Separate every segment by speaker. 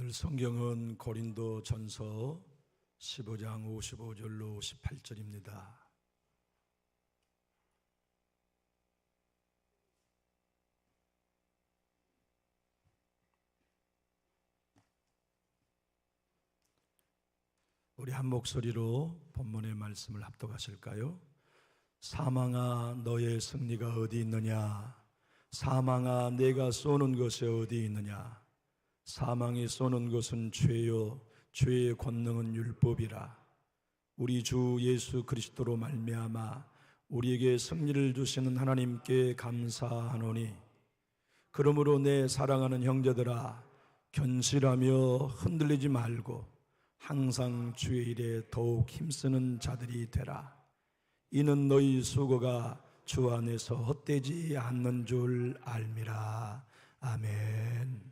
Speaker 1: 오늘 성경은 고린도 전서 15장 55절로 58절입니다. 우리 한 목소리로 본문의 말씀을 합독하실까요? 사망아 너의 승리가 어디 있느냐? 사망아 내가 쏘는 것이 어디 있느냐? 사망이 쏘는 것은 죄요 죄의 권능은 율법이라. 우리 주 예수 그리스도로 말미암아 우리에게 승리를 주시는 하나님께 감사하노니, 그러므로 내 사랑하는 형제들아 견실하며 흔들리지 말고 항상 주의 일에 더욱 힘쓰는 자들이 되라. 이는 너희 수고가 주 안에서 헛되지 않는 줄 알미라. 아멘.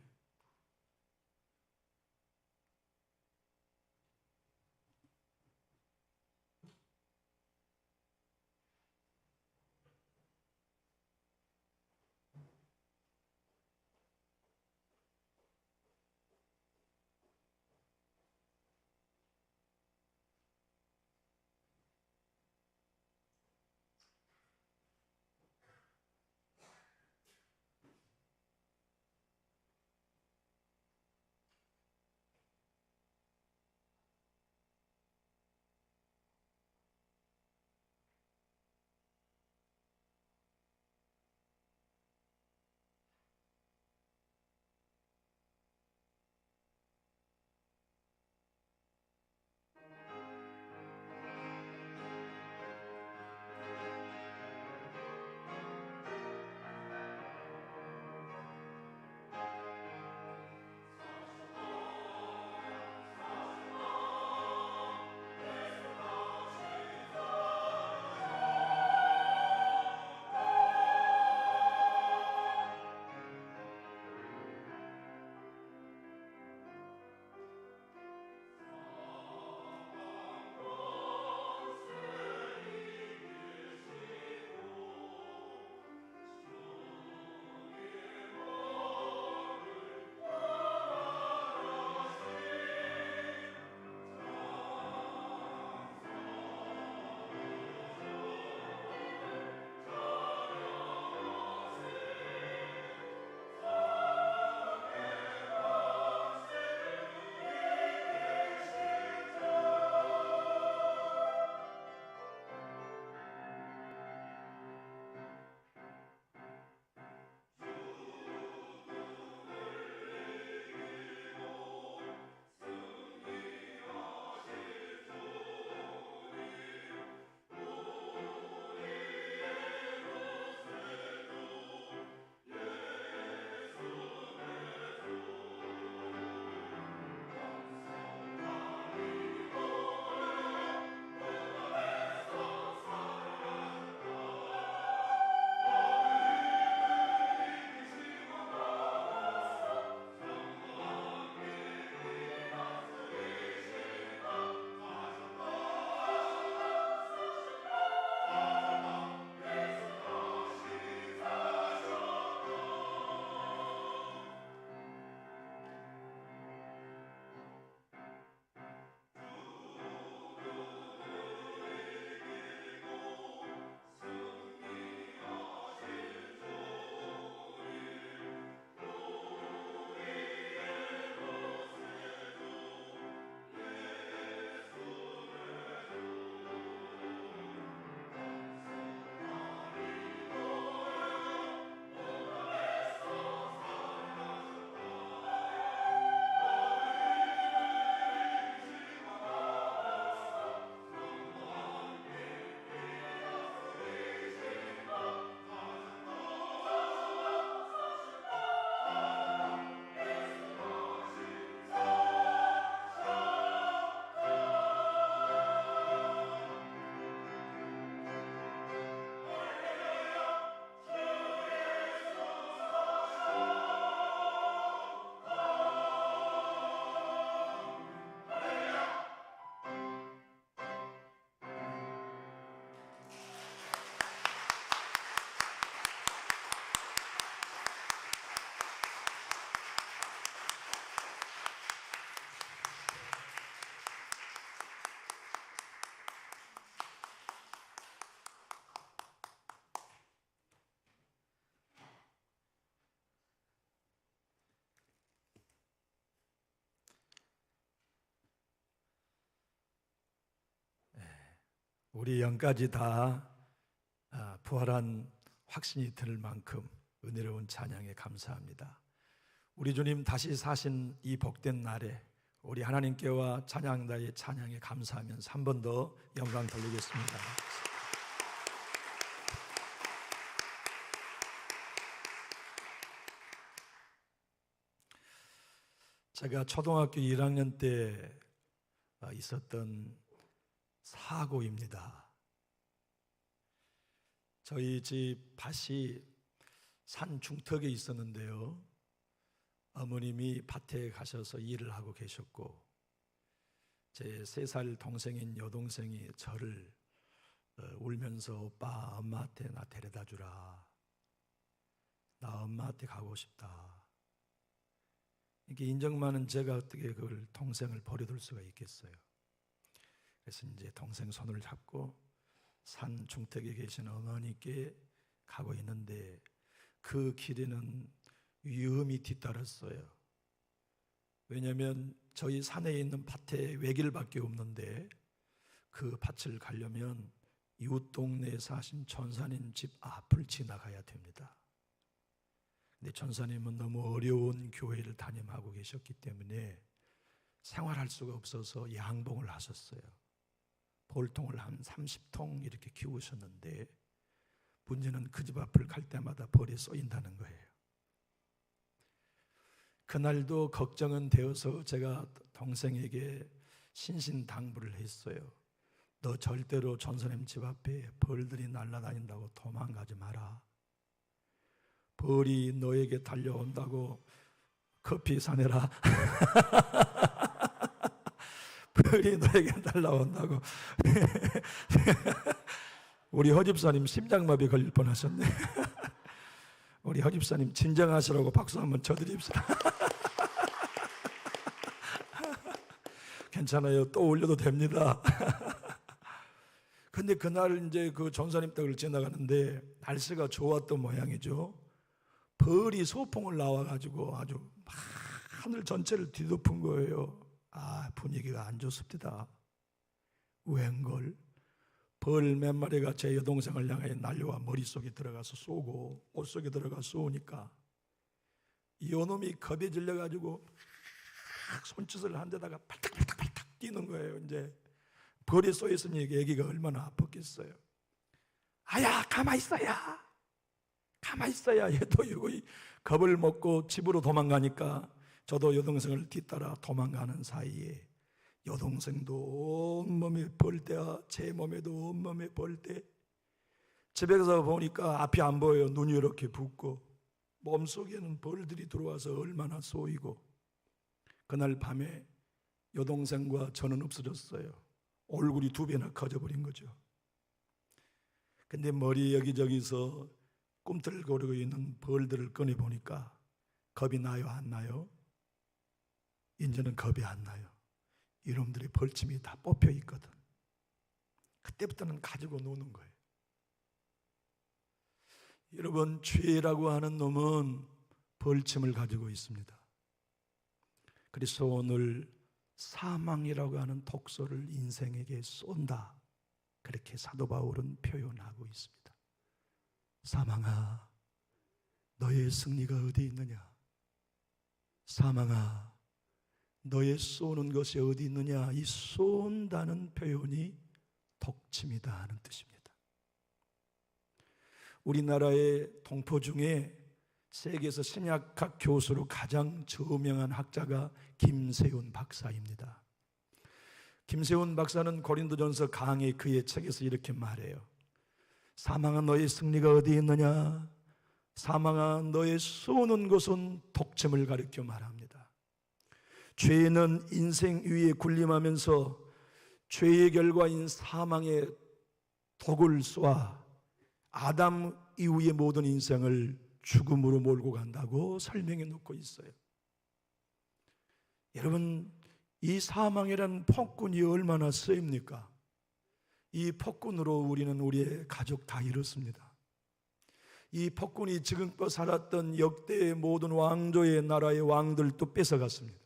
Speaker 1: 우리 영까지 다 부활한 확신이 들 만큼 은혜로운 찬양에 감사합니다. 우리 주님 다시 사신 이 복된 날에 우리 하나님께와 찬양다의 찬양에 감사하면서 한 번 더 영광 돌리겠습니다. 제가 초등학교 1학년 때 있었던 사고입니다. 저희 집 밭이 산 중턱에 있었는데요, 어머님이 밭에 가셔서 일을 하고 계셨고 제 3살 동생인 여동생이 저를 울면서 오빠 엄마한테 나 데려다 주라, 나 엄마한테 가고 싶다. 이게 인정 많은 제가 어떻게 그걸 동생을 버려둘 수가 있겠어요. 그래서 이제 동생 손을 잡고 산 중턱에 계신 어머니께 가고 있는데 그 길에는 위험이 뒤따랐어요. 왜냐하면 저희 산에 있는 밭에 외길밖에 없는데 그 밭을 가려면 이웃 동네에 사신 전사님 집 앞을 지나가야 됩니다. 근데 전사님은 너무 어려운 교회를 담임하고 계셨기 때문에 생활할 수가 없어서 양봉을 하셨어요. 볼통을 한 30통 이렇게 키우셨는데 문제는 그 집 앞을 갈 때마다 벌이 쏘인다는 거예요. 그날도 걱정은 되어서 제가 동생에게 신신당부를 했어요. 너 절대로 전사님 집 앞에 벌들이 날아다닌다고 도망가지 마라. 벌이 너에게 달려온다고 커피 사내라. 벌이 너에게 달려온다고. 우리 허집사님 심장마비 걸릴 뻔하셨네. 우리 허집사님 진정하시라고 박수 한번 쳐드립시다. 괜찮아요. 또 올려도 됩니다. 근데 그날 이제 그 전사님 댁을 지나가는데 날씨가 좋았던 모양이죠. 벌이 소풍을 나와가지고 아주 막 하늘 전체를 뒤덮은 거예요. 분위기가 안 좋습니다. 웬걸 벌 몇 마리가 제 여동생을 향해 날려와 머릿속에 들어가서 쏘고 옷 속에 들어가 쏘니까 이놈이 겁에 질려가지고 손짓을 한 데다가 팔딱팔딱 뛰는 거예요. 이제 벌에 쏘였으니 애기가 얼마나 아팠겠어요. 아야 가만히 있어야, 가만히 있어야. 얘도 이거 겁을 먹고 집으로 도망가니까 저도 여동생을 뒤따라 도망가는 사이에 여동생도 온몸에 벌떼야 제 몸에도 온몸에 벌떼. 집에 가서 보니까 앞이 안 보여요. 눈이 이렇게 붓고 몸속에는 벌들이 들어와서 얼마나 쏘이고. 그날 밤에 여동생과 저는 없어졌어요. 얼굴이 2배나 커져버린 거죠. 근데 머리 여기저기서 꿈틀거리고 있는 벌들을 꺼내보니까 겁이 나요, 안 나요? 이제는 겁이 안 나요. 이놈들의 벌침이 다 뽑혀 있거든. 그때부터는 가지고 노는 거예요. 여러분, 죄라고 하는 놈은 벌침을 가지고 있습니다. 그래서 오늘 사망이라고 하는 독소를 인생에게 쏜다, 그렇게 사도 바울은 표현하고 있습니다. 사망아, 너의 승리가 어디 있느냐? 사망아, 너의 쏘는 것이 어디 있느냐? 이 쏜다는 표현이 독침이다 하는 뜻입니다. 우리나라의 동포 중에 세계에서 신약학 교수로 가장 저명한 학자가 김세훈 박사입니다. 김세훈 박사는 고린도전서 강의 그의 책에서 이렇게 말해요. 사망아, 너의 승리가 어디 있느냐? 사망아, 너의 쏘는 것은 독침을 가리켜 말합니다. 죄는 인생 위에 군림하면서 죄의 결과인 사망의 독을 쏘아 아담 이후의 모든 인생을 죽음으로 몰고 간다고 설명해 놓고 있어요. 여러분, 이 사망이라는 폭군이 얼마나 셉니까? 이 폭군으로 우리는 우리의 가족 다 잃었습니다. 이 폭군이 지금껏 살았던 역대의 모든 왕조의 나라의 왕들도 뺏어갔습니다.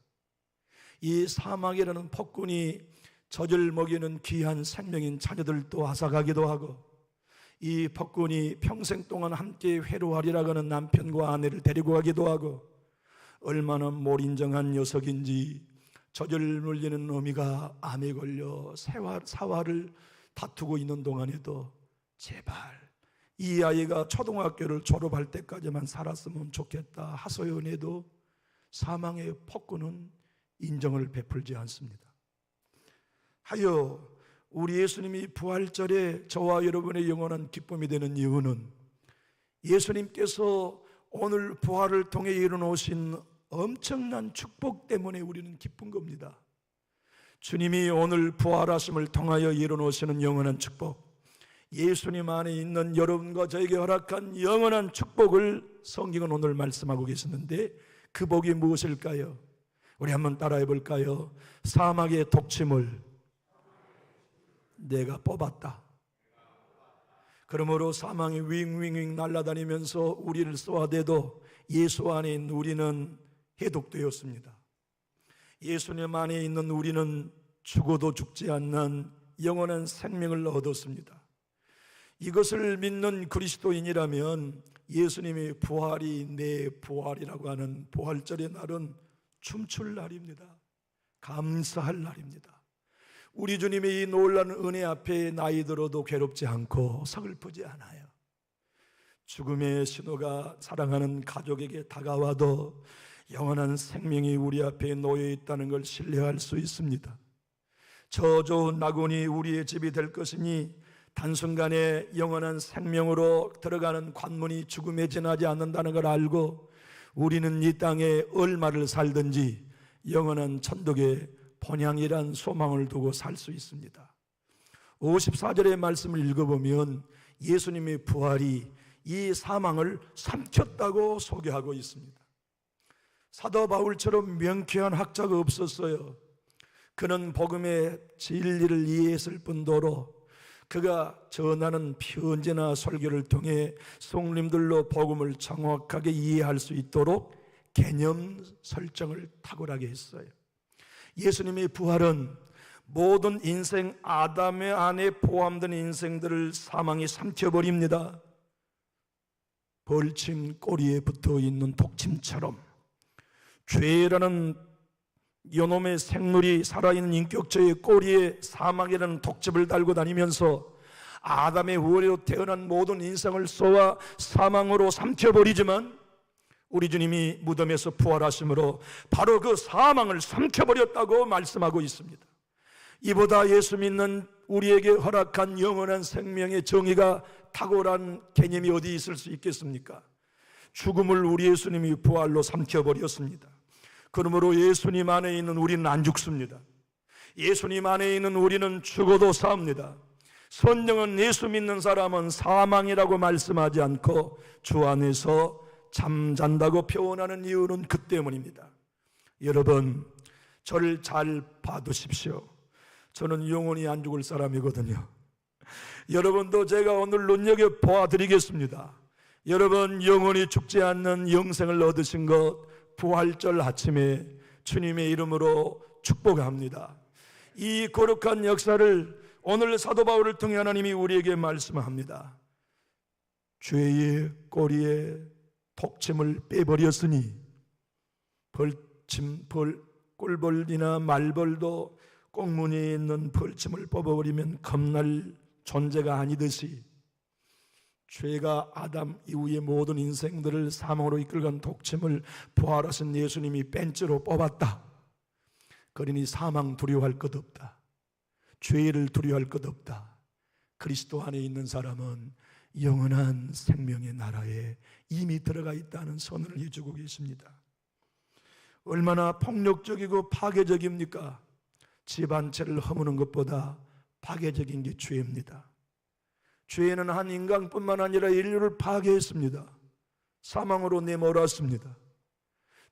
Speaker 1: 이 사망이라는 폭군이 젖을 먹이는 귀한 생명인 자녀들도 앗아가기도 하고, 이 폭군이 평생 동안 함께 회로하리라고 하는 남편과 아내를 데리고 가기도 하고, 얼마나 몰인정한 녀석인지 젖을 물리는 어미가 암에 걸려 사활을 다투고 있는 동안에도 제발 이 아이가 초등학교를 졸업할 때까지만 살았으면 좋겠다 하소연해도 사망의 폭군은 인정을 베풀지 않습니다. 하여 우리 예수님이 부활절에 저와 여러분의 영원한 기쁨이 되는 이유는 예수님께서 오늘 부활을 통해 이루어놓으신 엄청난 축복 때문에 우리는 기쁜 겁니다. 주님이 오늘 부활하심을 통하여 이루어놓으시는 영원한 축복, 예수님 안에 있는 여러분과 저에게 허락한 영원한 축복을 성경은 오늘 말씀하고 계시는데, 그 복이 무엇일까요? 우리 한번 따라해 볼까요? 사막의 독침을 내가 뽑았다. 그러므로 사망이 윙윙윙 날아다니면서 우리를 쏘아대도 예수 안에 있는 우리는 해독되었습니다. 예수님 안에 있는 우리는 죽어도 죽지 않는 영원한 생명을 얻었습니다. 이것을 믿는 그리스도인이라면 예수님의 부활이 내 부활이라고 하는 부활절의 날은 춤출 날입니다. 감사할 날입니다. 우리 주님의 이 놀라운 은혜 앞에 나이 들어도 괴롭지 않고 서글프지 않아요. 죽음의 신호가 사랑하는 가족에게 다가와도 영원한 생명이 우리 앞에 놓여 있다는 걸 신뢰할 수 있습니다. 저 좋은 낙원이 우리의 집이 될 것이니 단순간에 영원한 생명으로 들어가는 관문이 죽음에 지나지 않는다는 걸 알고 우리는 이 땅에 얼마를 살든지 영원한 천국의 본향이란 소망을 두고 살 수 있습니다. 54절의 말씀을 읽어보면 예수님의 부활이 이 사망을 삼켰다고 소개하고 있습니다. 사도 바울처럼 명쾌한 학자가 없었어요. 그는 복음의 진리를 이해했을 뿐더러 그가 전하는 편지나 설교를 통해 성님들로 복음을 정확하게 이해할 수 있도록 개념 설정을 탁월하게 했어요. 예수님의 부활은 모든 인생, 아담의 안에 포함된 인생들을 사망이 삼켜버립니다. 벌침 꼬리에 붙어있는 독침처럼 죄라는 요놈의 생물이 살아있는 인격체의 꼬리에 사망이라는 독침을 달고 다니면서 아담의 후예로 태어난 모든 인생을 쏘아 사망으로 삼켜버리지만 우리 주님이 무덤에서 부활하심으로 바로 그 사망을 삼켜버렸다고 말씀하고 있습니다. 이보다 예수 믿는 우리에게 허락한 영원한 생명의 정의가 탁월한 개념이 어디 있을 수 있겠습니까? 죽음을 우리 예수님이 부활로 삼켜버렸습니다. 그러므로 예수님 안에 있는 우리는 안 죽습니다. 예수님 안에 있는 우리는 죽어도 삽니다. 성경은 예수 믿는 사람은 사망이라고 말씀하지 않고 주 안에서 잠잔다고 표현하는 이유는 그 때문입니다. 여러분, 저를 잘 봐두십시오. 저는 영원히 안 죽을 사람이거든요. 여러분도 제가 오늘 눈여겨보아 드리겠습니다. 여러분, 영원히 죽지 않는 영생을 얻으신 것 부활절 아침에 주님의 이름으로 축복합니다. 이 거룩한 역사를 오늘 사도 바울을 통해 하나님이 우리에게 말씀합니다. 죄의 꼬리에 독침을 빼버렸으니 꿀벌이나 말벌도 꽁무니에 있는 벌침을 뽑아버리면 겁날 존재가 아니듯이 죄가 아담 이후의 모든 인생들을 사망으로 이끌어간 독침을 부활하신 예수님이 벤치로 뽑았다. 그러니 사망 두려워할 것 없다. 죄를 두려워할 것 없다. 그리스도 안에 있는 사람은 영원한 생명의 나라에 이미 들어가 있다는 선언을 해주고 계십니다. 얼마나 폭력적이고 파괴적입니까? 집 한 채를 허무는 것보다 파괴적인 게 죄입니다. 죄는 한 인간뿐만 아니라 인류를 파괴했습니다. 사망으로 내몰았습니다.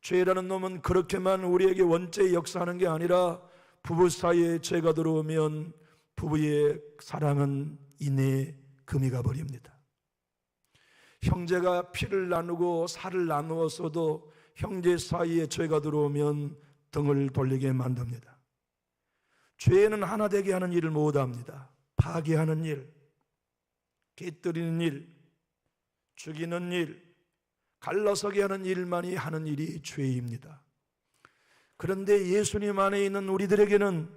Speaker 1: 죄라는 놈은 그렇게만 우리에게 원죄 역사하는 게 아니라 부부 사이에 죄가 들어오면 부부의 사랑은 이내 금이 가버립니다. 형제가 피를 나누고 살을 나누었어도 형제 사이에 죄가 들어오면 등을 돌리게 만듭니다. 죄는 하나 되게 하는 일을 못합니다. 파괴하는 일, 깨뜨리는 일, 죽이는 일, 갈라서게 하는 일만이 하는 일이 죄입니다. 그런데 예수님 안에 있는 우리들에게는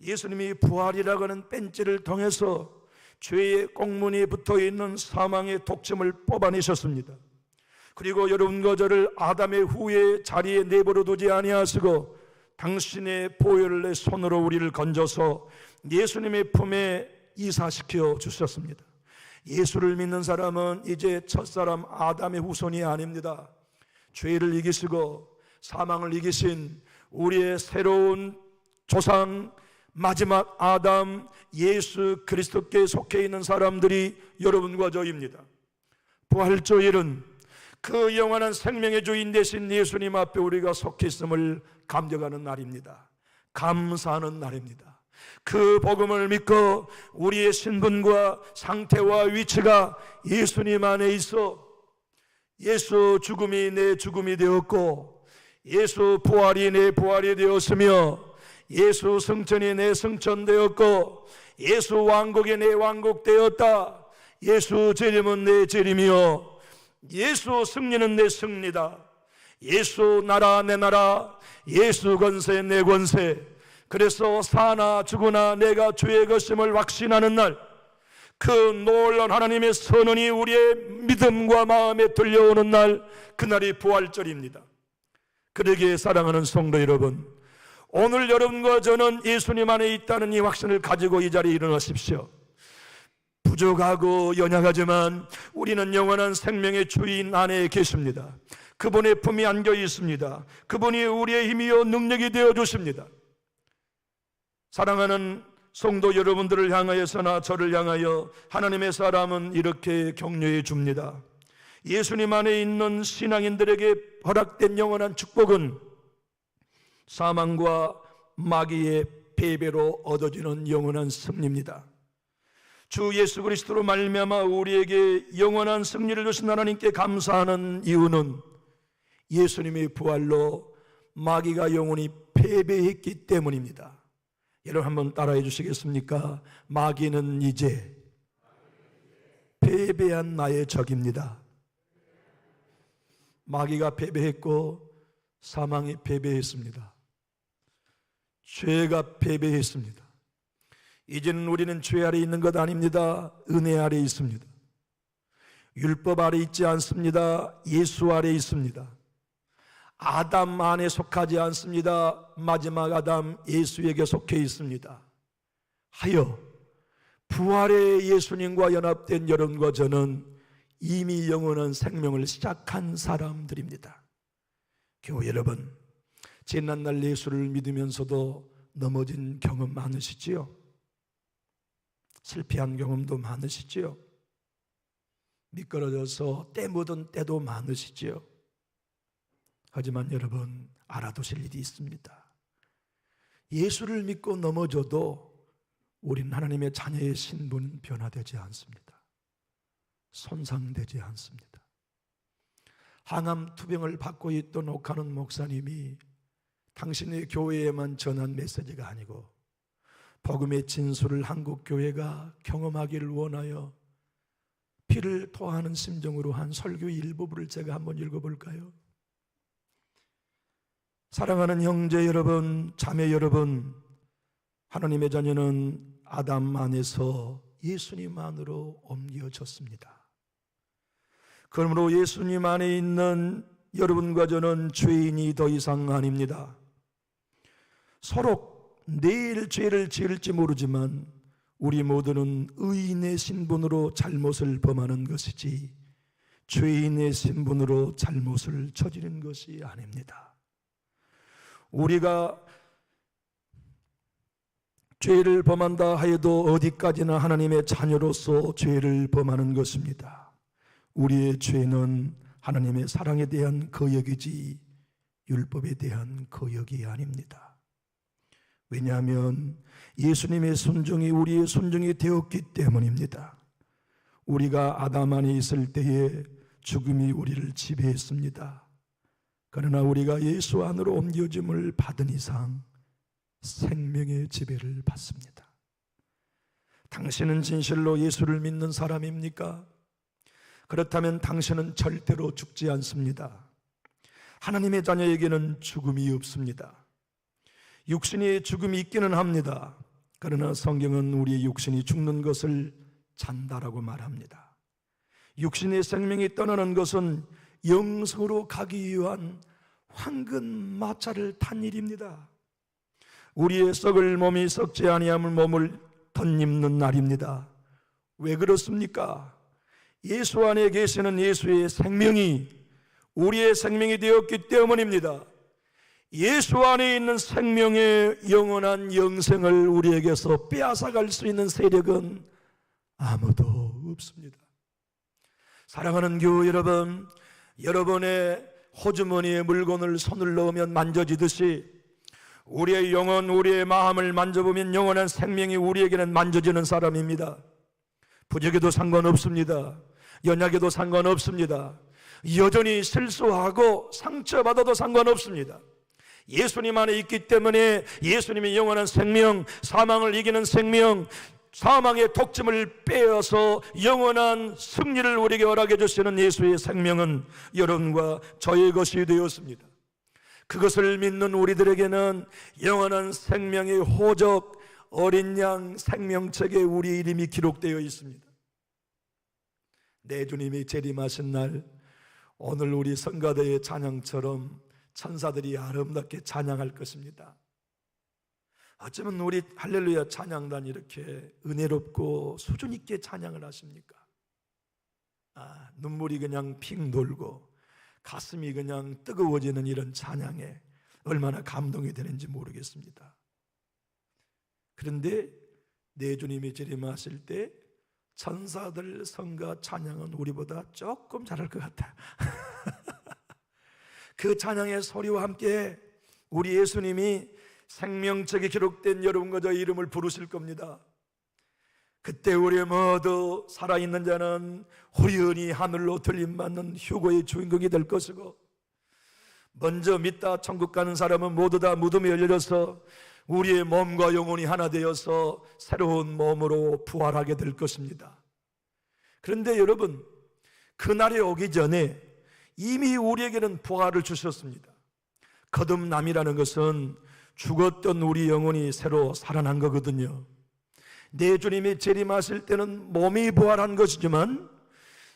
Speaker 1: 예수님이 부활이라고 하는 벤치를 통해서 죄의 꽁무니에 붙어있는 사망의 독점을 뽑아내셨습니다. 그리고 여러분과 저를 아담의 후의 자리에 내버려 두지 아니하시고 당신의 보혈을 내 손으로 우리를 건져서 예수님의 품에 이사시켜 주셨습니다. 예수를 믿는 사람은 이제 첫사람 아담의 후손이 아닙니다. 죄를 이기시고 사망을 이기신 우리의 새로운 조상 마지막 아담 예수 그리스도께 속해 있는 사람들이 여러분과 저입니다. 부활주일은 그 영원한 생명의 주인 되신 예수님 앞에 우리가 속해 있음을 감격하는 날입니다. 감사하는 날입니다. 그 복음을 믿고 우리의 신분과 상태와 위치가 예수님 안에 있어 예수 죽음이 내 죽음이 되었고 예수 부활이 내 부활이 되었으며 예수 승천이 내 승천되었고 예수 왕국이 내 왕국되었다. 예수 재림은 내 재림이요 예수 승리는 내 승리다. 예수 나라 내 나라, 예수 권세 내 권세. 그래서 사나 죽으나 내가 주의 것임을 확신하는 날, 그 놀라운 하나님의 선언이 우리의 믿음과 마음에 들려오는 날, 그날이 부활절입니다. 그러기에 사랑하는 성도 여러분, 오늘 여러분과 저는 예수님 안에 있다는 이 확신을 가지고 이 자리에 일어나십시오. 부족하고 연약하지만 우리는 영원한 생명의 주인 안에 계십니다. 그분의 품이 안겨 있습니다. 그분이 우리의 힘이요 능력이 되어 주십니다. 사랑하는 성도 여러분들을 향하여서나 저를 향하여 하나님의 사람은 이렇게 격려해 줍니다. 예수님 안에 있는 신앙인들에게 허락된 영원한 축복은 사망과 마귀의 패배로 얻어지는 영원한 승리입니다. 주 예수 그리스도로 말미암아 우리에게 영원한 승리를 주신 하나님께 감사하는 이유는 예수님의 부활로 마귀가 영원히 패배했기 때문입니다. 여러분 한번 따라해 주시겠습니까? 마귀는 이제 패배한 나의 적입니다. 마귀가 패배했고 사망이 패배했습니다. 죄가 패배했습니다. 이제는 우리는 죄 아래 있는 것 아닙니다. 은혜 아래 있습니다. 율법 아래 있지 않습니다. 예수 아래 있습니다. 아담 안에 속하지 않습니다. 마지막 아담 예수에게 속해 있습니다. 하여 부활의 예수님과 연합된 여러분과 저는 이미 영원한 생명을 시작한 사람들입니다. 교회 여러분, 지난날 예수를 믿으면서도 넘어진 경험 많으시지요? 실패한 경험도 많으시지요? 미끄러져서 때 묻은 때도 많으시지요? 하지만 여러분 알아두실 일이 있습니다. 예수를 믿고 넘어져도 우린 하나님의 자녀의 신분 변화되지 않습니다. 손상되지 않습니다. 항암 투병을 받고 있던 옥하는 목사님이 당신의 교회에만 전한 메시지가 아니고 복음의 진수를 한국 교회가 경험하기를 원하여 피를 토하는 심정으로 한 설교의 일부분을 제가 한번 읽어볼까요? 사랑하는 형제 여러분, 자매 여러분, 하나님의 자녀는 아담 안에서 예수님 안으로 옮겨졌습니다. 그러므로 예수님 안에 있는 여러분과 저는 죄인이 더 이상 아닙니다. 서로 내일 죄를 지을지 모르지만 우리 모두는 의인의 신분으로 잘못을 범하는 것이지 죄인의 신분으로 잘못을 저지른 것이 아닙니다. 우리가 죄를 범한다 하여도 어디까지나 하나님의 자녀로서 죄를 범하는 것입니다. 우리의 죄는 하나님의 사랑에 대한 거역이지 율법에 대한 거역이 아닙니다. 왜냐하면 예수님의 순종이 우리의 순종이 되었기 때문입니다. 우리가 아담 안에 있을 때에 죽음이 우리를 지배했습니다. 그러나 우리가 예수 안으로 옮겨짐을 받은 이상 생명의 지배를 받습니다. 당신은 진실로 예수를 믿는 사람입니까? 그렇다면 당신은 절대로 죽지 않습니다. 하나님의 자녀에게는 죽음이 없습니다. 육신의 죽음이 있기는 합니다. 그러나 성경은 우리의 육신이 죽는 것을 잔다라고 말합니다. 육신의 생명이 떠나는 것은 영성으로 가기 위한 황금 마차를 탄 일입니다. 우리의 썩을 몸이 썩지 아니함을 몸을 덧입는 날입니다. 왜 그렇습니까? 예수 안에 계시는 예수의 생명이 우리의 생명이 되었기 때문입니다. 예수 안에 있는 생명의 영원한 영생을 우리에게서 빼앗아갈 수 있는 세력은 아무도 없습니다. 사랑하는 교우 여러분, 여러분의 호주머니에 물건을 손을 넣으면 만져지듯이 우리의 영혼, 우리의 마음을 만져보면 영원한 생명이 우리에게는 만져지는 사람입니다. 부적에도 상관없습니다. 연약에도 상관없습니다. 여전히 실수하고 상처받아도 상관없습니다. 예수님 안에 있기 때문에 예수님의 영원한 생명, 사망을 이기는 생명, 사망의 독점을 빼어서 영원한 승리를 우리에게 허락해 주시는 예수의 생명은 여러분과 저의 것이 되었습니다. 그것을 믿는 우리들에게는 영원한 생명의 호적, 어린 양 생명책에 우리 이름이 기록되어 있습니다. 내 주님이 재림하신 날, 오늘 우리 성가대의 찬양처럼 천사들이 아름답게 찬양할 것입니다. 어쩌면 우리 할렐루야 찬양단 이렇게 은혜롭고 수준 있게 찬양을 하십니까? 눈물이 그냥 핑 돌고 가슴이 그냥 뜨거워지는 이런 찬양에 얼마나 감동이 되는지 모르겠습니다. 그런데 내 주님이 재림하실 때 천사들 성가 찬양은 우리보다 조금 잘할 것 같아. 그 찬양의 소리와 함께 우리 예수님이 생명책에 기록된 여러분과 저의 이름을 부르실 겁니다. 그때 우리 모두 살아있는 자는 호련히 하늘로 들림받는 휴거의 주인공이 될 것이고, 먼저 믿다 천국 가는 사람은 모두 다 무덤에 열려서 우리의 몸과 영혼이 하나 되어서 새로운 몸으로 부활하게 될 것입니다. 그런데 여러분, 그날이 오기 전에 이미 우리에게는 부활을 주셨습니다. 거듭남이라는 것은 죽었던 우리 영혼이 새로 살아난 거거든요. 내 주님이 재림하실 때는 몸이 부활한 것이지만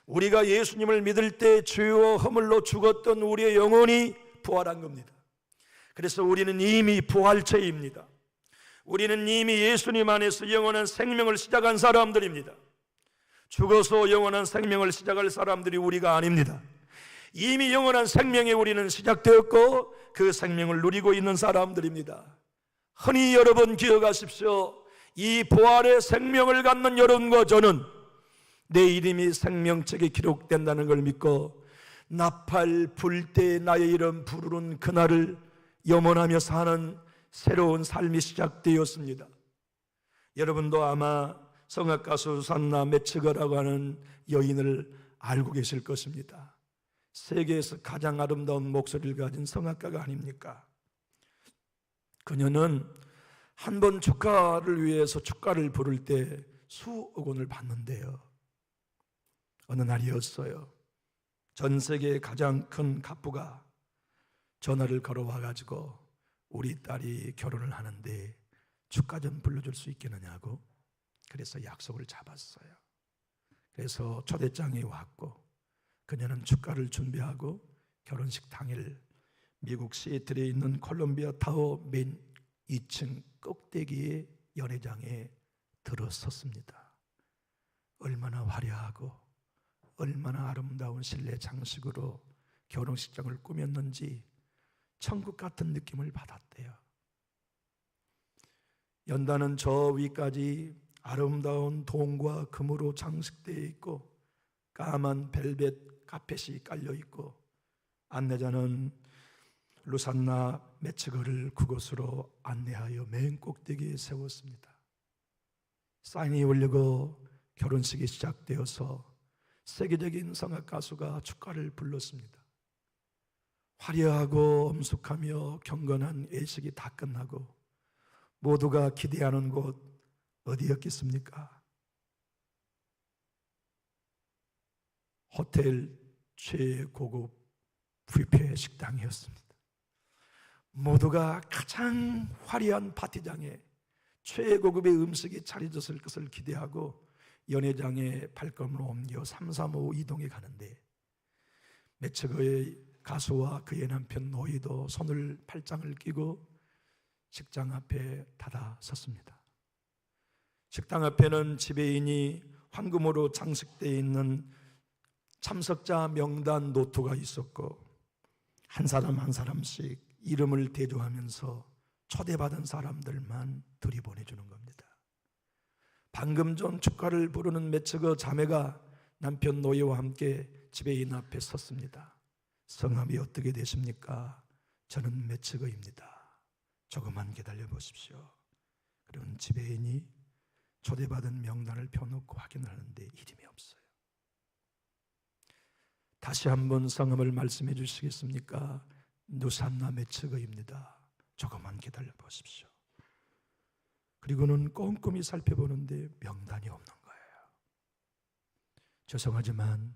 Speaker 1: 우리가 예수님을 믿을 때 죄와 허물로 죽었던 우리의 영혼이 부활한 겁니다. 그래서 우리는 이미 부활체입니다. 우리는 이미 예수님 안에서 영원한 생명을 시작한 사람들입니다. 죽어서 영원한 생명을 시작할 사람들이 우리가 아닙니다. 이미 영원한 생명에 우리는 시작되었고 그 생명을 누리고 있는 사람들입니다. 흔히 여러분 기억하십시오. 이 부활의 생명을 갖는 여러분과 저는 내 이름이 생명책에 기록된다는 걸 믿고 나팔 불 때 나의 이름 부르는 그날을 염원하며 사는 새로운 삶이 시작되었습니다. 여러분도 아마 성악가수 산나 메츠거라고 하는 여인을 알고 계실 것입니다. 세계에서 가장 아름다운 목소리를 가진 성악가가 아닙니까? 그녀는 한 번 축가를 위해서 축가를 부를 때 수억 원을 받는데요. 어느 날이었어요. 전 세계의 가장 큰 갑부가 전화를 걸어와 가지고 우리 딸이 결혼을 하는데 축가 좀 불러줄 수 있겠느냐고. 그래서 약속을 잡았어요. 그래서 초대장이 왔고 그녀는 축가를 준비하고 결혼식 당일 미국 시애틀에 있는 콜롬비아 타워 맨 2층 꼭대기의 연회장에 들어섰습니다. 얼마나 화려하고 얼마나 아름다운 실내 장식으로 결혼식장을 꾸몄는지 천국 같은 느낌을 받았대요. 연단은 저 위까지 아름다운 동과 금으로 장식되어 있고 까만 벨벳 카펫이 깔려 있고 안내자는 루산나 메츠거를 그곳으로 안내하여 맨 꼭대기에 세웠습니다. 사인이 올리고 결혼식이 시작되어서 세계적인 성악 가수가 축가를 불렀습니다. 화려하고 엄숙하며 경건한 예식이 다 끝나고 모두가 기대하는 곳 어디였겠습니까? 호텔 최고급 뷔페 식당이었습니다. 모두가 가장 화려한 파티장에 최고급의 음식이 차려졌을 것을 기대하고 연회장에 발걸음을 옮겨 335 이동해 가는데 매처거의 가수와 그의 남편 노이도 손을 팔짱을 끼고 식당 앞에 닫아 섰습니다. 식당 앞에는 지배인이 황금으로 장식되어 있는 참석자 명단 노트가 있었고 한 사람 한 사람씩 이름을 대조하면서 초대받은 사람들만 들이보내주는 겁니다. 방금 전 축가를 부르는 매처거 자매가 남편 노예와 함께 지배인 앞에 섰습니다. 성함이 어떻게 되십니까? 저는 매처거입니다. 조금만 기다려 보십시오. 그러면 지배인이 초대받은 명단을 펴놓고 확인을 하는데 이름이 없어요. 다시 한번 성함을 말씀해 주시겠습니까? 누산나 매처거입니다. 조금만 기다려 보십시오. 그리고는 꼼꼼히 살펴보는데 명단이 없는 거예요. 죄송하지만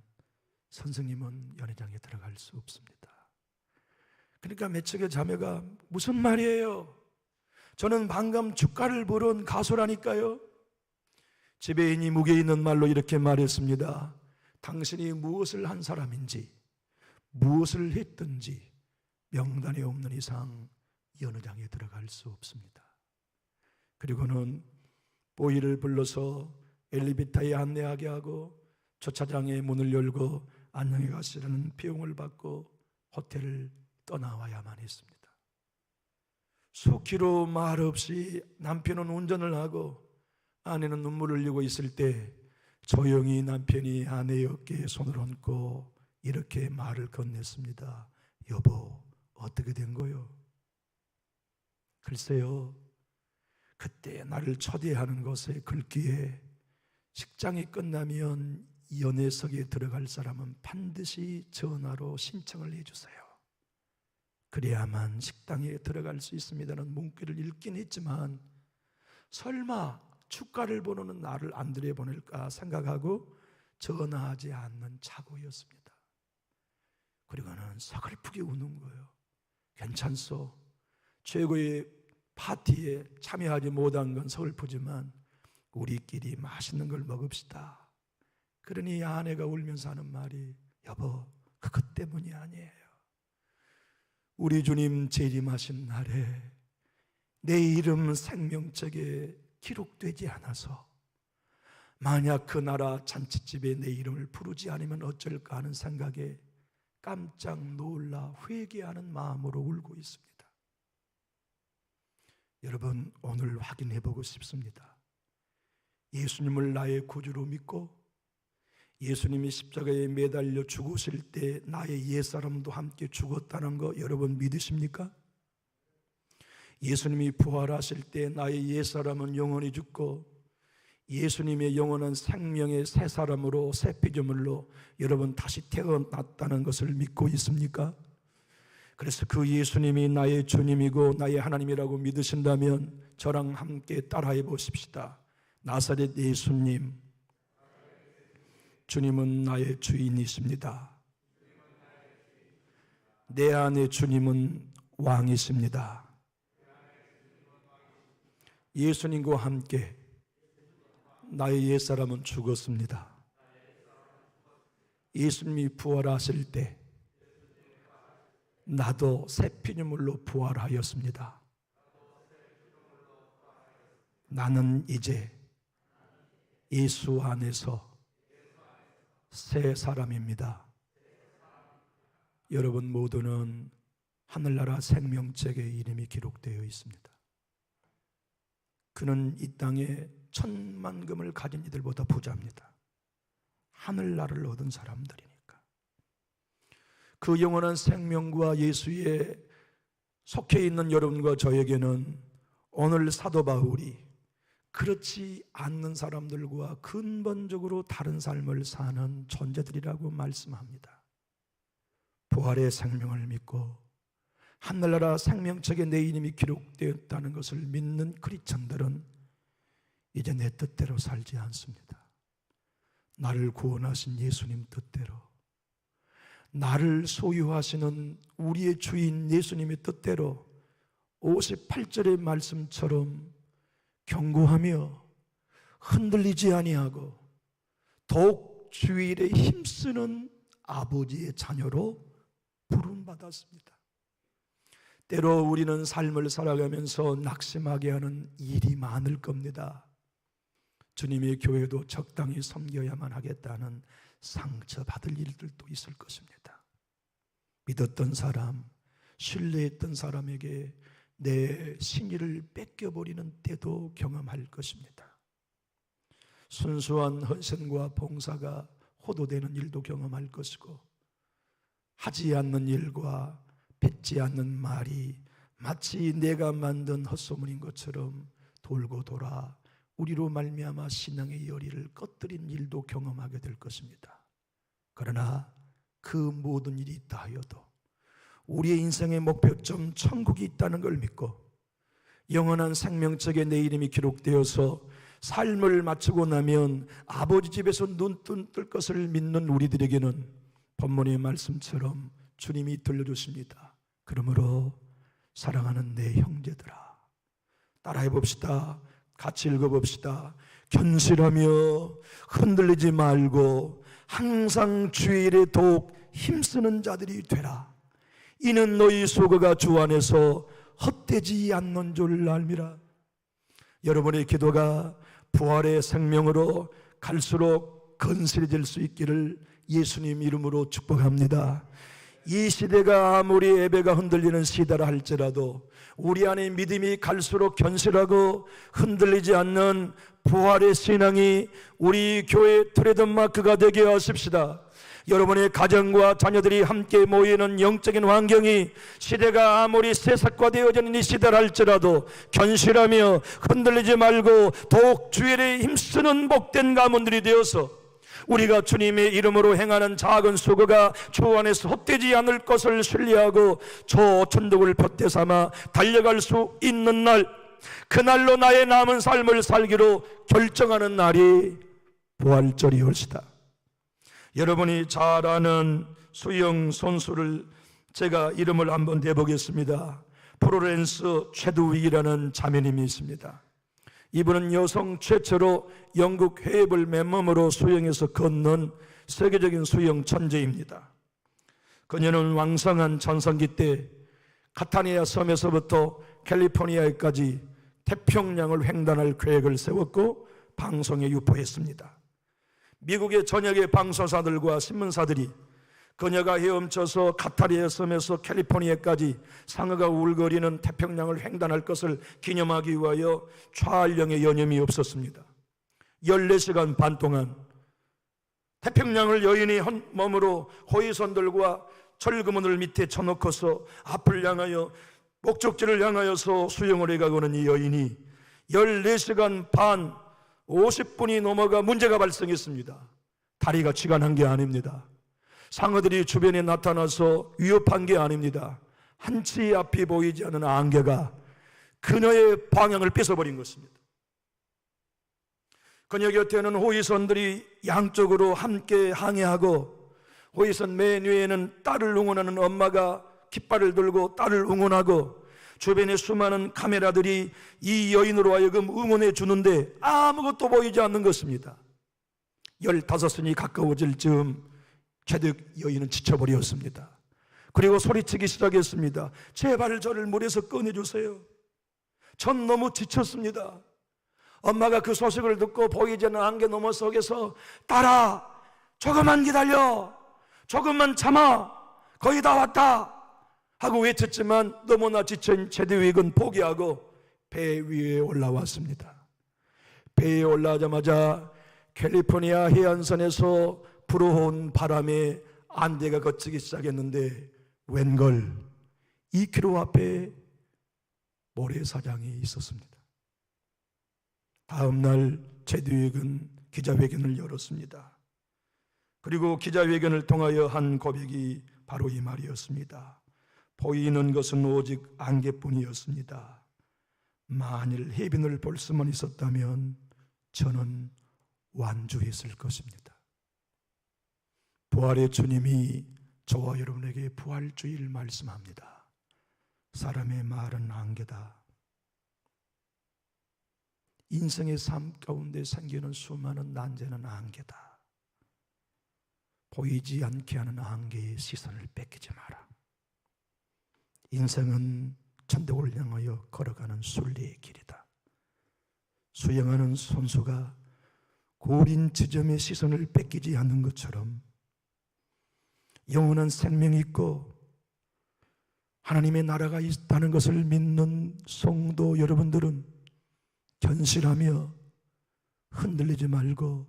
Speaker 1: 선생님은 연회장에 들어갈 수 없습니다. 그러니까 매처거 자매가 무슨 말이에요? 저는 방금 축가를 부른 가수라니까요. 지배인이 무게 있는 말로 이렇게 말했습니다. 당신이 무엇을 한 사람인지 무엇을 했든지 명단에 없는 이상 연회장에 들어갈 수 없습니다. 그리고는 보이를 불러서 엘리베이터에 안내하게 하고 주차장에 문을 열고 안녕히 가시라는 비용을 받고 호텔을 떠나와야만 했습니다. 속기로 말없이 남편은 운전을 하고 아내는 눈물을 흘리고 있을 때 조용히 남편이 아내의 어깨에 손을 얹고 이렇게 말을 건넸습니다. 여보, 어떻게 된 거요? 글쎄요, 그때 나를 초대하는 곳에 글귀에 식장이 끝나면 연회석에 들어갈 사람은 반드시 전화로 신청을 해주세요. 그래야만 식당에 들어갈 수 있습니다는 문구를 읽긴 했지만 설마 축가를 부르는 나를 안 들여보낼까 생각하고 전화하지 않는 착오였습니다. 그리고는 서글프게 우는 거예요. 괜찮소. 최고의 파티에 참여하지 못한 건 서글프지만 우리끼리 맛있는 걸 먹읍시다. 그러니 아내가 울면서 하는 말이 여보, 그것 때문이 아니에요. 우리 주님 재림하신 날에 내 이름 생명책에 기록되지 않아서 만약 그 나라 잔치집에 내 이름을 부르지 않으면 어쩔까 하는 생각에 깜짝 놀라 회개하는 마음으로 울고 있습니다. 여러분, 오늘 확인해 보고 싶습니다. 예수님을 나의 구주로 믿고 예수님이 십자가에 매달려 죽으실 때 나의 옛사람도 함께 죽었다는 거 여러분 믿으십니까? 예수님이 부활하실 때 나의 옛사람은 영원히 죽고 예수님의 영원한 생명의 새 사람으로 새 피조물로 여러분 다시 태어났다는 것을 믿고 있습니까? 그래서 그 예수님이 나의 주님이고 나의 하나님이라고 믿으신다면 저랑 함께 따라해 보십시다. 나사렛 예수님, 주님은 나의 주인이십니다. 내 안에 주님은 왕이십니다. 예수님과 함께 나의 옛사람은 죽었습니다. 예수님이 부활하실 때 나도 새 피조물로 부활하였습니다. 나는 이제 예수 안에서 새 사람입니다. 여러분 모두는 하늘나라 생명책에 이름이 기록되어 있습니다. 그는 이 땅에 10,000만금을 가진 이들보다 부자입니다. 하늘나라를 얻은 사람들이니까. 그 영원한 생명과 예수에 속해 있는 여러분과 저에게는 오늘 사도 바울이 그렇지 않는 사람들과 근본적으로 다른 삶을 사는 존재들이라고 말씀합니다. 부활의 생명을 믿고 하늘나라 생명책에 내 이름이 기록되었다는 것을 믿는 크리스천들은 이제 내 뜻대로 살지 않습니다. 나를 구원하신 예수님 뜻대로, 나를 소유하시는 우리의 주인 예수님의 뜻대로 58절의 말씀처럼 견고하며 흔들리지 아니하고 더욱 주일에 힘쓰는 아버지의 자녀로 부름받았습니다. 때로 우리는 삶을 살아가면서 낙심하게 하는 일이 많을 겁니다. 주님의 교회도 적당히 섬겨야만 하겠다는 상처받을 일들도 있을 것입니다. 믿었던 사람, 신뢰했던 사람에게 내 신의를 뺏겨버리는 때도 경험할 것입니다. 순수한 헌신과 봉사가 호도되는 일도 경험할 것이고, 하지 않는 일과 뱉지 않는 말이 마치 내가 만든 헛소문인 것처럼 돌고 돌아 우리로 말미암아 신앙의 열의를 꺼뜨린 일도 경험하게 될 것입니다. 그러나 그 모든 일이 있다 하여도 우리의 인생의 목표점 천국이 있다는 걸 믿고 영원한 생명책에 내 이름이 기록되어서 삶을 마치고 나면 아버지 집에서 눈뜬 뜰 것을 믿는 우리들에게는 본문의 말씀처럼 주님이 들려주십니다. 그러므로 사랑하는 내 형제들아, 따라해 봅시다. 같이 읽어봅시다. 견실하며 흔들리지 말고 항상 주일에 더욱 힘쓰는 자들이 되라. 이는 너희 소거가 주 안에서 헛되지 않는 줄 알미라. 여러분의 기도가 부활의 생명으로 갈수록 건실해질 수 있기를 예수님 이름으로 축복합니다. 이 시대가 아무리 예배가 흔들리는 시대라 할지라도 우리 안에 믿음이 갈수록 견실하고 흔들리지 않는 부활의 신앙이 우리 교회의 트레이드마크가 되게 하십시다. 여러분의 가정과 자녀들이 함께 모이는 영적인 환경이 시대가 아무리 세삭화되어지는 이 시대라 할지라도 견실하며 흔들리지 말고 더욱 주일에 힘쓰는 복된 가문들이 되어서 우리가 주님의 이름으로 행하는 작은 수고가 주 안에서 헛되지 않을 것을 신뢰하고 저 천국을 푯대 삼아 달려갈 수 있는 날, 그날로 나의 남은 삶을 살기로 결정하는 날이 부활절이 올시다. 여러분이 잘 아는 수영 선수를 제가 이름을 한번 내보겠습니다. 프로렌스 최두익이라는 자매님이 있습니다. 이분은 여성 최초로 영국 해협을 맨몸으로 수영해서 걷는 세계적인 수영 천재입니다. 그녀는 왕성한 전성기 때 카타니아 섬에서부터 캘리포니아에까지 태평양을 횡단할 계획을 세웠고 방송에 유포했습니다. 미국의 전역의 방송사들과 신문사들이 그녀가 헤엄쳐서 카타리아 섬에서 캘리포니아까지 상어가 울거리는 태평양을 횡단할 것을 기념하기 위하여 촬영에 여념이 없었습니다. 14시간 반 동안 태평양을 여인이 몸으로 호위선들과 철그문을 밑에 쳐놓고서 앞을 향하여 목적지를 향하여서 수영을 해가고는 이 여인이 14시간 반 50분이 넘어가 문제가 발생했습니다. 다리가 치간한 게 아닙니다. 상어들이 주변에 나타나서 위협한 게 아닙니다. 한치 앞이 보이지 않는 안개가 그녀의 방향을 뺏어버린 것입니다. 그녀 곁에는 호위선들이 양쪽으로 함께 항해하고 호위선 맨 위에는 딸을 응원하는 엄마가 깃발을 들고 딸을 응원하고 주변에 수많은 카메라들이 이 여인으로 하여금 응원해 주는데 아무것도 보이지 않는 것입니다. 15선이 가까워질 즈음 최득 여인은 지쳐버렸습니다. 그리고 소리치기 시작했습니다. 제발 저를 물에서 꺼내주세요. 전 너무 지쳤습니다. 엄마가 그 소식을 듣고 보이지 않는 안개 너머 속에서 딸아 조금만 기다려, 조금만 참아, 거의 다 왔다 하고 외쳤지만 너무나 지친 최드윅은 포기하고 배 위에 올라왔습니다. 배에 올라가자마자 캘리포니아 해안선에서 불어온 바람에 안개가 걷히기 시작했는데 웬걸 2km 앞에 모래사장이 있었습니다. 다음 날 최드윅은 기자회견을 열었습니다. 그리고 기자회견을 통하여 한 고백이 바로 이 말이었습니다. 보이는 것은 오직 안개뿐이었습니다. 만일 해변을 볼 수만 있었다면 저는 완주했을 것입니다. 부활의 주님이 저와 여러분에게 부활주의를 말씀합니다. 사람의 말은 안개다. 인생의 삶 가운데 생기는 수많은 난제는 안개다. 보이지 않게 하는 안개의 시선을 뺏기지 마라. 인생은 천국을 향하여 걸어가는 순례의 길이다. 수영하는 선수가 고린 지점의 시선을 뺏기지 않는 것처럼 영원한 생명이 있고 하나님의 나라가 있다는 것을 믿는 성도 여러분들은 견실하며 흔들리지 말고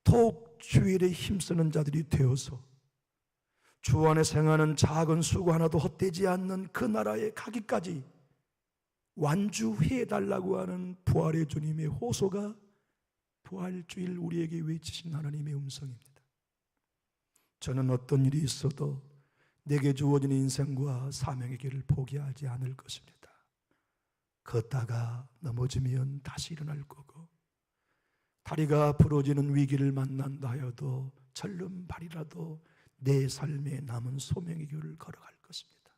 Speaker 1: 더욱 주일에 힘쓰는 자들이 되어서 주 안에 생하는 작은 수고 하나도 헛되지 않는 그 나라에 가기까지 완주해달라고 하는 부활의 주님의 호소가 부활주일 우리에게 외치신 하나님의 음성입니다. 저는 어떤 일이 있어도 내게 주어진 인생과 사명의 길을 포기하지 않을 것입니다. 걷다가 넘어지면 다시 일어날 거고, 다리가 부러지는 위기를 만난다 하여도 절름발이라도 내 삶에 남은 소명의 길을 걸어갈 것입니다.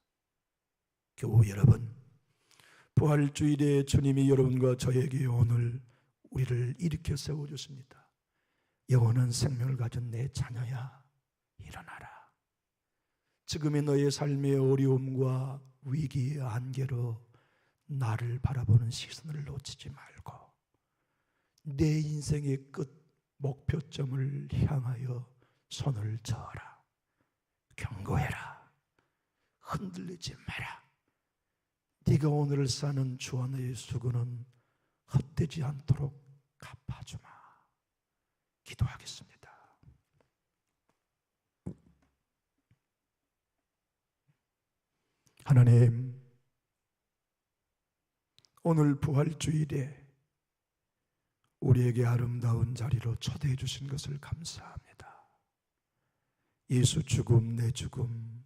Speaker 1: 교우 여러분, 부활주일에 주님이 여러분과 저에게 오늘 우리를 일으켜 세워주십니다. 영원한 생명을 가진 내 자녀야, 일어나라. 지금의 너의 삶의 어려움과 위기의 안개로 나를 바라보는 시선을 놓치지 말고 내 인생의 끝 목표점을 향하여 손을 저어라. 경고해라. 흔들리지 마라. 네가 오늘을 사는 주 안의 수고는 헛되지 않도록 갚아주마. 기도하겠습니다. 하나님, 오늘 부활주일에 우리에게 아름다운 자리로 초대해 주신 것을 감사합니다. 예수 죽음 내 죽음,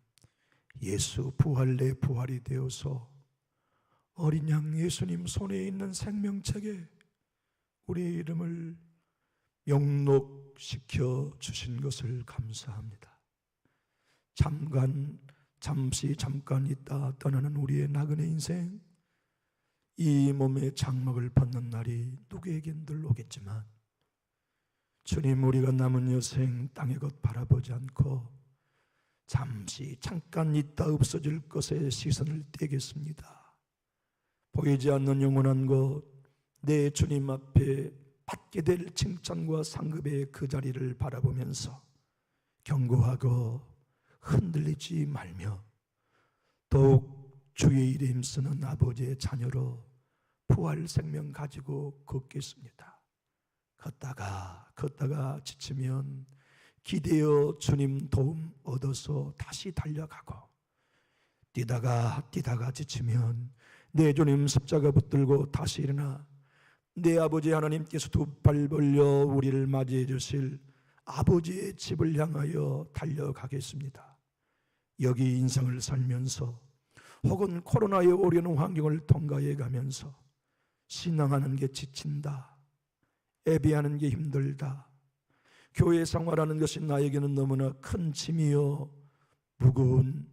Speaker 1: 예수 부활 내 부활이 되어서 어린 양 예수님 손에 있는 생명책에 우리의 이름을 명록시켜 주신 것을 감사합니다. 잠깐 있다 떠나는 우리의 나그네 인생, 이 몸의 장막을 벗는 날이 누구에겐 늘 오겠지만 주님, 우리가 남은 여생 땅의 것 바라보지 않고 잠깐 있다 없어질 것에 시선을 떼겠습니다. 보이지 않는 영원한 것, 내 주님 앞에 받게 될 칭찬과 상급의 그 자리를 바라보면서 경고하고 흔들리지 말며 더욱 주의 일에 힘쓰는 아버지의 자녀로 부활 생명 가지고 걷겠습니다. 걷다가 지치면 기대어 주님 도움 얻어서 다시 달려가고, 뛰다가 지치면 내 주님 십자가 붙들고 다시 일어나 내 아버지 하나님께서 두 팔 벌려 우리를 맞이해 주실 아버지의 집을 향하여 달려가겠습니다. 여기 인생을 살면서 혹은 코로나의 어려운 환경을 통과해 가면서 신앙하는 게 지친다, 예배하는 게 힘들다, 교회 생활하는 것이 나에게는 너무나 큰 짐이요 무거운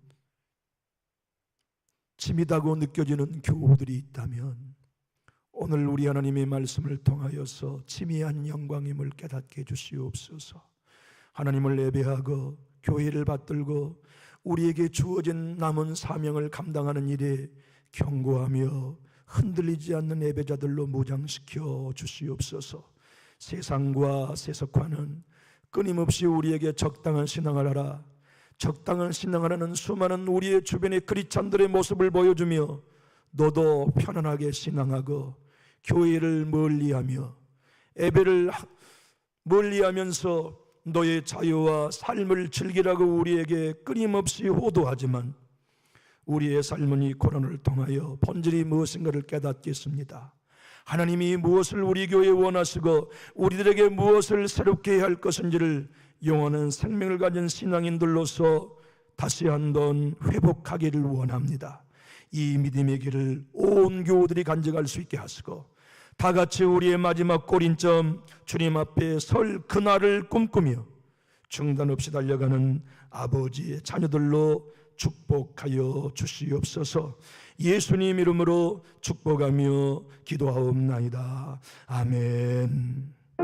Speaker 1: 짐이다고 느껴지는 교우들이 있다면 오늘 우리 하나님의 말씀을 통하여서 지미한 영광임을 깨닫게 해주시옵소서. 하나님을 예배하고 교회를 받들고 우리에게 주어진 남은 사명을 감당하는 일에 경고하며 흔들리지 않는 예배자들로 무장시켜 주시옵소서. 세상과 세속화는 끊임없이 우리에게 적당한 신앙을 하라, 적당한 신앙을 하는 수많은 우리의 주변의 크리스찬들의 모습을 보여주며 너도 편안하게 신앙하고 교회를 멀리하며 예배를 멀리하면서 너의 자유와 삶을 즐기라고 우리에게 끊임없이 호도하지만 우리의 삶은 이 코로나를 통하여 본질이 무엇인가를 깨닫겠습니다. 하나님이 무엇을 우리 교회에 원하시고 우리들에게 무엇을 새롭게 해야 할 것인지를 영원한 생명을 가진 신앙인들로서 다시 한번 회복하기를 원합니다. 이 믿음의 길을 온 교우들이 간직할 수 있게 하시고 다 같이 우리의 마지막 꼬린점 주님 앞에 설 그날을 꿈꾸며 중단 없이 달려가는 아버지의 자녀들로 축복하여 주시옵소서. 예수님 이름으로 축복하며 기도하옵나이다. 아멘.